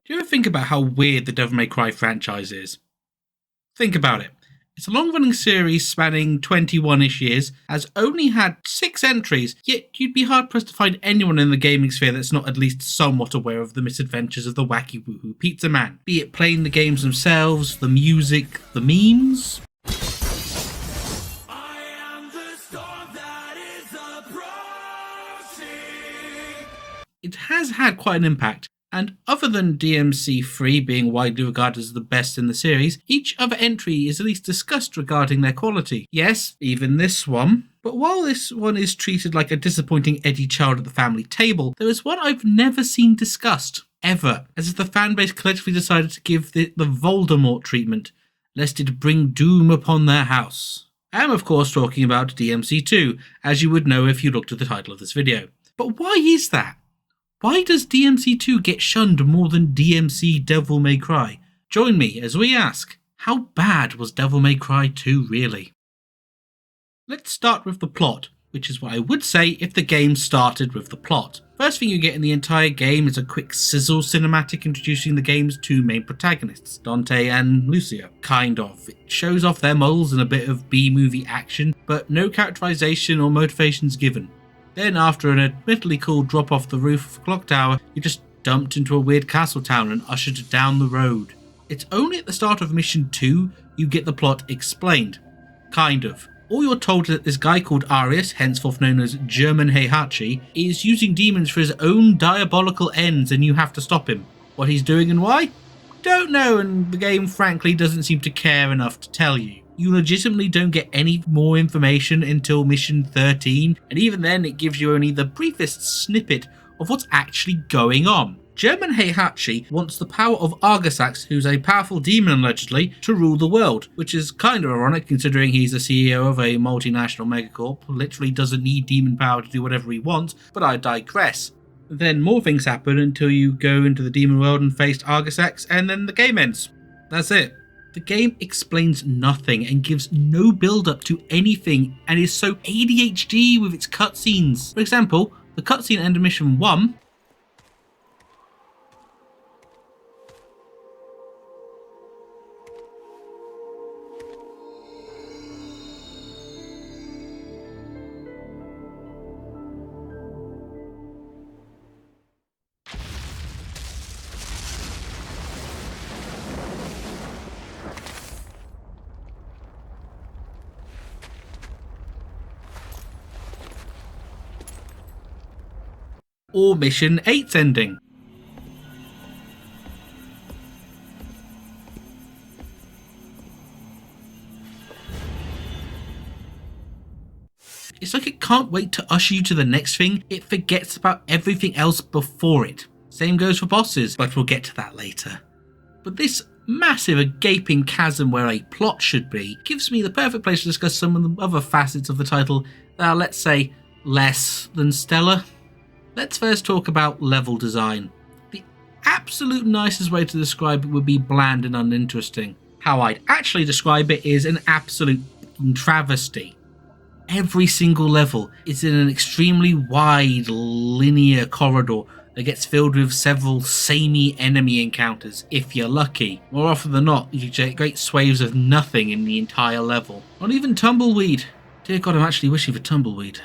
Do you ever think about how weird the Devil May Cry franchise is? Think about it. It's a long-running series spanning 21-ish years, has only had 6 entries, yet you'd be hard-pressed to find anyone in the gaming sphere that's not at least somewhat aware of the misadventures of the wacky woohoo pizza man. Be it playing the games themselves, the music, the memes. It has had quite an impact, and other than DMC3 being widely regarded as the best in the series, each other entry is at least discussed regarding their quality. Yes, even this one. But while this one is treated like a disappointing Eddie child at the family table, there is one I've never seen discussed, ever, as if the fanbase collectively decided to give the Voldemort treatment, lest it bring doom upon their house. I am of course talking about DMC2, as you would know if you looked at the title of this video. But why is that? Why does DMC2 get shunned more than DMC Devil May Cry? Join me as we ask, how bad was Devil May Cry 2 really? Let's start with the plot, which is what I would say if the game started with the plot. First thing you get in the entire game is a quick sizzle cinematic introducing the game's 2 main protagonists, Dante and Lucio. Kind of. It shows off their models and a bit of B-movie action, but no characterization or motivations given. Then, after an admittedly cool drop off the roof of a clock tower, you're just dumped into a weird castle town and ushered down the road. It's only at the start of Mission 2 you get the plot explained. Kind of. All you're told is that this guy called Arius, henceforth known as German Heihachi, is using demons for his own diabolical ends and you have to stop him. What he's doing and why? Don't know, and the game frankly doesn't seem to care enough to tell you. You legitimately don't get any more information until Mission 13, and even then it gives you only the briefest snippet of what's actually going on. German Heihachi wants the power of Argasax, who's a powerful demon allegedly, to rule the world, which is kind of ironic considering he's the CEO of a multinational megacorp, literally doesn't need demon power to do whatever he wants, but I digress. Then more things happen until you go into the demon world and face Argasax, and then the game ends. That's it. The game explains nothing and gives no build-up to anything and is so ADHD with its cutscenes. For example, the cutscene end of Mission 1 or Mission 8's ending. It's like it can't wait to usher you to the next thing, it forgets about everything else before it. Same goes for bosses, but we'll get to that later. But this massive gaping chasm where a plot should be gives me the perfect place to discuss some of the other facets of the title that are, let's say, less than stellar. Let's first talk about level design. The absolute nicest way to describe it would be bland and uninteresting. How I'd actually describe it is an absolute travesty. Every single level is in an extremely wide, linear corridor that gets filled with several samey enemy encounters, if you're lucky. More often than not, you get great swathes of nothing in the entire level. Not even tumbleweed. Dear God, I'm actually wishing for tumbleweed.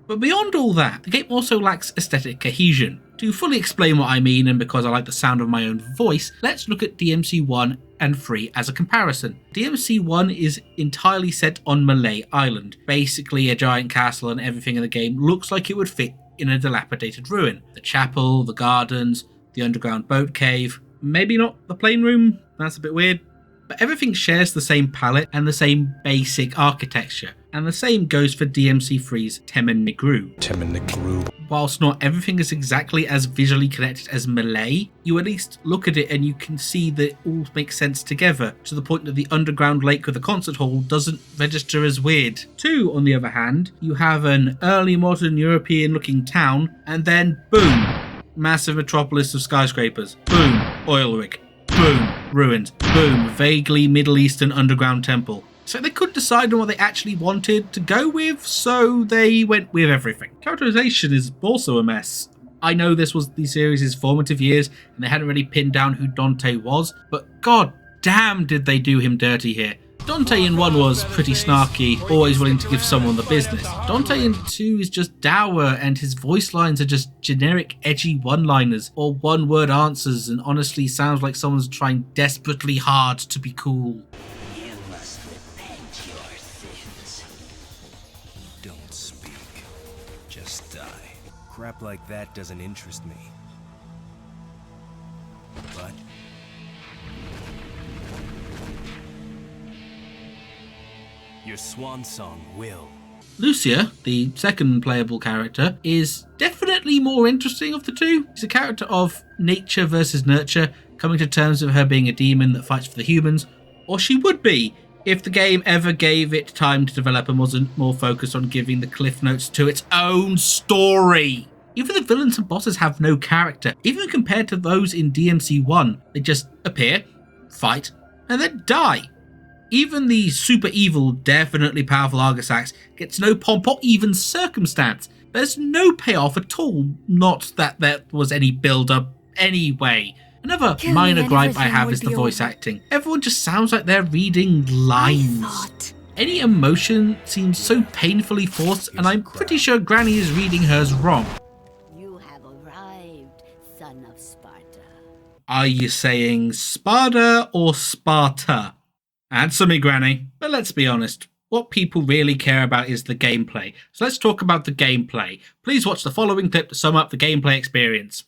But beyond all that, the game also lacks aesthetic cohesion. To fully explain what I mean, and because I like the sound of my own voice, let's look at DMC 1 and 3 as a comparison. DMC 1 is entirely set on Malay Island. Basically a giant castle, and everything in the game looks like it would fit in a dilapidated ruin. The chapel, the gardens, the underground boat cave, maybe not the plane room, that's a bit weird. But everything shares the same palette and the same basic architecture. And the same goes for DMC3's Temen Negru. Whilst not everything is exactly as visually connected as Malay, you at least look at it and you can see that it all makes sense together, to the point that the underground lake with the concert hall doesn't register as weird. 2, on the other hand, you have an early modern European looking town, and then boom, massive metropolis of skyscrapers, boom, oil rig, boom, ruins, boom, vaguely Middle Eastern underground temple. So they couldn't decide on what they actually wanted to go with, so they went with everything. Characterization is also a mess. I know this was the series' formative years and they hadn't really pinned down who Dante was, but god damn did they do him dirty here. Dante in 1 was pretty snarky, always willing to give someone the business. Dante in 2 is just dour and his voice lines are just generic edgy one-liners or one-word answers and honestly sounds like someone's trying desperately hard to be cool. You must repent your sins. Don't speak. Just die. Crap like that doesn't interest me. But your swan song will. Lucia, the second playable character, is definitely more interesting of the two. She's a character of nature versus nurture, coming to terms with her being a demon that fights for the humans, or she would be if the game ever gave it time to develop and wasn't more focused on giving the cliff notes to its own story. Even the villains and bosses have no character, even compared to those in DMC 1. They just appear, fight, and then die. Even the super evil, definitely powerful Argosax gets no pomp or even circumstance. There's no payoff at all, not that there was any build-up anyway. Another minor gripe I have is the voice acting. Everyone just sounds like they're reading lines. Any emotion seems so painfully forced, and I'm pretty sure Granny is reading hers wrong. You have arrived, son of Sparta. Are you saying Sparta or Sparta? Answer me, Granny. But let's be honest, what people really care about is the gameplay. So let's talk about the gameplay. Please watch the following clip to sum up the gameplay experience.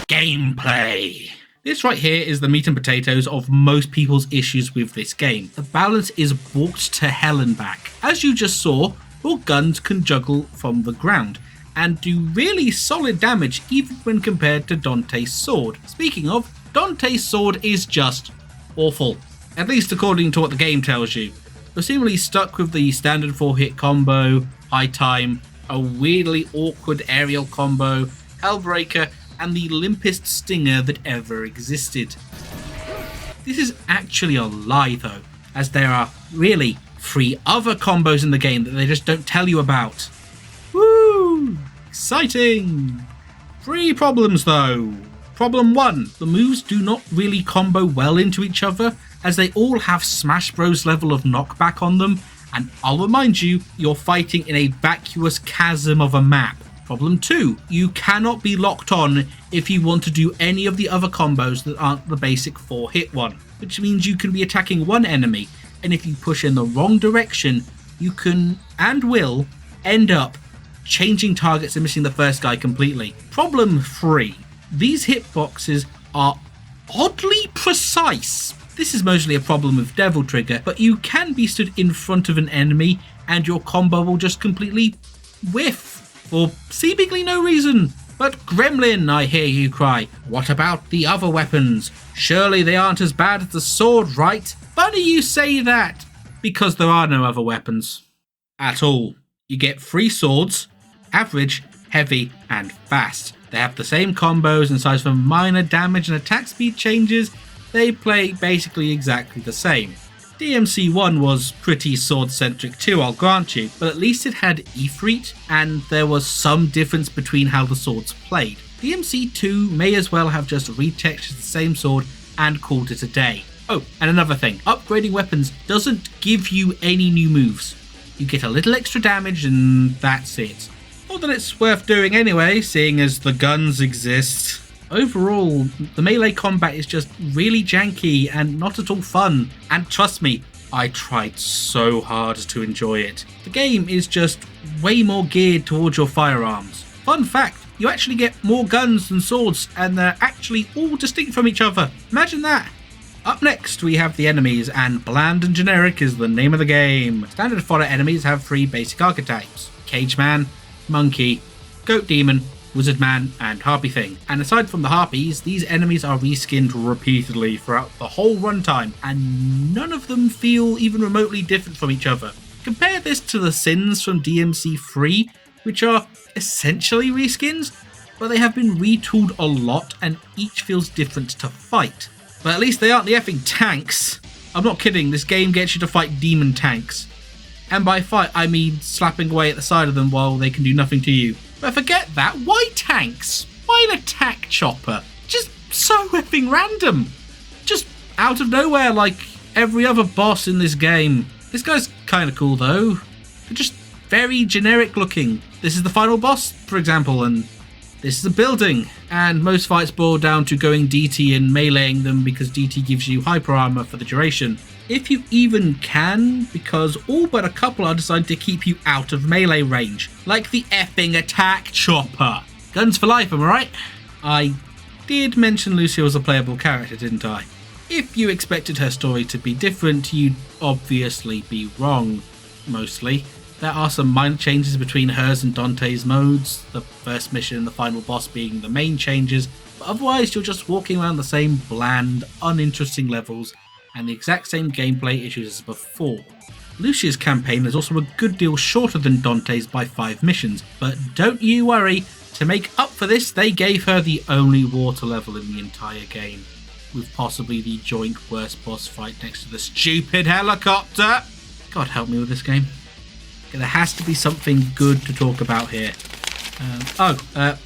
Gameplay. This right here is the meat and potatoes of most people's issues with this game. The balance is balked to hell and back. As you just saw, your guns can juggle from the ground and do really solid damage even when compared to Dante's sword. Speaking of, Dante's sword is just awful, at least according to what the game tells you. You're seemingly stuck with the standard 4-hit combo, high time, a weirdly awkward aerial combo, Hellbreaker, and the limpest stinger that ever existed. This is actually a lie though, as there are really 3 other combos in the game that they just don't tell you about. Woo! Exciting! 3 problems though. Problem 1. The moves do not really combo well into each other, as they all have Smash Bros level of knockback on them, and I'll remind you, you're fighting in a vacuous chasm of a map. Problem 2. You cannot be locked on if you want to do any of the other combos that aren't the basic 4-hit one, which means you can be attacking one enemy, and if you push in the wrong direction, you can, and will, end up changing targets and missing the first guy completely. Problem 3. These hitboxes are oddly precise. This is mostly a problem with Devil Trigger, but you can be stood in front of an enemy and your combo will just completely whiff for seemingly no reason. But Gremlin, I hear you cry, what about the other weapons? Surely they aren't as bad as the sword, right? Funny you say that, because there are no other weapons at all. You get 3 swords, average, heavy, and fast. They have the same combos, and aside from minor damage and attack speed changes, they play basically exactly the same. DMC 1 was pretty sword-centric too, I'll grant you, but at least it had Ifrit, and there was some difference between how the swords played. DMC 2 may as well have just retextured the same sword and called it a day. Oh, and another thing, upgrading weapons doesn't give you any new moves. You get a little extra damage and that's it. Not that it's worth doing anyway, seeing as the guns exist. Overall, the melee combat is just really janky and not at all fun, and trust me, I tried so hard to enjoy it. The game is just way more geared towards your firearms. Fun fact, you actually get more guns than swords, and they're actually all distinct from each other. Imagine that! Up next, we have the enemies, and bland and generic is the name of the game. Standard fodder enemies have 3 basic archetypes: Cage Man, Monkey, Goat Demon, Wizard Man, and Harpy Thing. And aside from the Harpies, these enemies are reskinned repeatedly throughout the whole runtime, and none of them feel even remotely different from each other. Compare this to the Sins from DMC 3, which are essentially reskins, but they have been retooled a lot and each feels different to fight. But at least they aren't the effing tanks. I'm not kidding, this game gets you to fight demon tanks. And by fight, I mean slapping away at the side of them while they can do nothing to you. But forget that, why tanks? Why an attack chopper? Just so effing random. Just out of nowhere like every other boss in this game. This guy's kind of cool though. They're just very generic looking. This is the final boss, for example, and this is a building. And most fights boil down to going DT and meleeing them because DT gives you hyper armor for the duration. If you even can, because all but a couple are designed to keep you out of melee range. Like the effing attack chopper. Guns for life, am I right? I did mention Lucia was a playable character, didn't I? If you expected her story to be different, you'd obviously be wrong, mostly. There are some minor changes between hers and Dante's modes, the first mission and the final boss being the main changes, but otherwise you're just walking around the same bland, uninteresting levels and the exact same gameplay issues as before. Lucia's campaign is also a good deal shorter than Dante's by 5 missions, but don't you worry, to make up for this they gave her the only water level in the entire game, with possibly the joint worst boss fight next to the stupid helicopter. God help me with this game. Okay, there has to be something good to talk about here.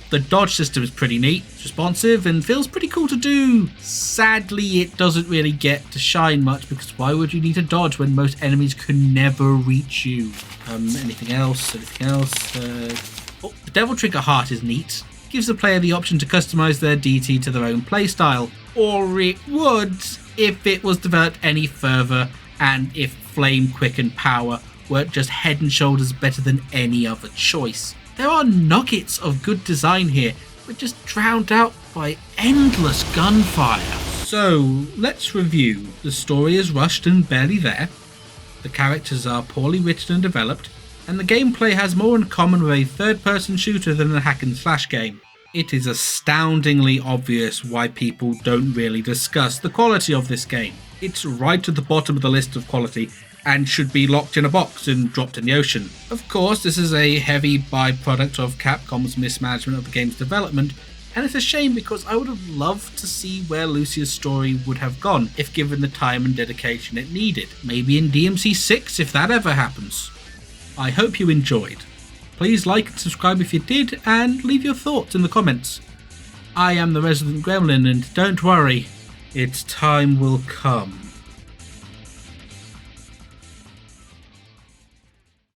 The dodge system is pretty neat, it's responsive, and feels pretty cool to do. Sadly, it doesn't really get to shine much, because why would you need to dodge when most enemies can never reach you? Anything else? The Devil Trigger Heart is neat. Gives the player the option to customize their DT to their own playstyle, or it would if it was developed any further, and if Flame Quicken Power weren't just head and shoulders better than any other choice. There are nuggets of good design here, but just drowned out by endless gunfire. So, let's review. The story is rushed and barely there, the characters are poorly written and developed, and the gameplay has more in common with a third-person shooter than a hack-and-slash game. It is astoundingly obvious why people don't really discuss the quality of this game. It's right at the bottom of the list of quality, and should be locked in a box and dropped in the ocean. Of course, this is a heavy byproduct of Capcom's mismanagement of the game's development, and it's a shame because I would have loved to see where Lucia's story would have gone if given the time and dedication it needed. Maybe in DMC 6 if that ever happens. I hope you enjoyed. Please like and subscribe if you did, and leave your thoughts in the comments. I am the Resident Gremlin, and don't worry, its time will come.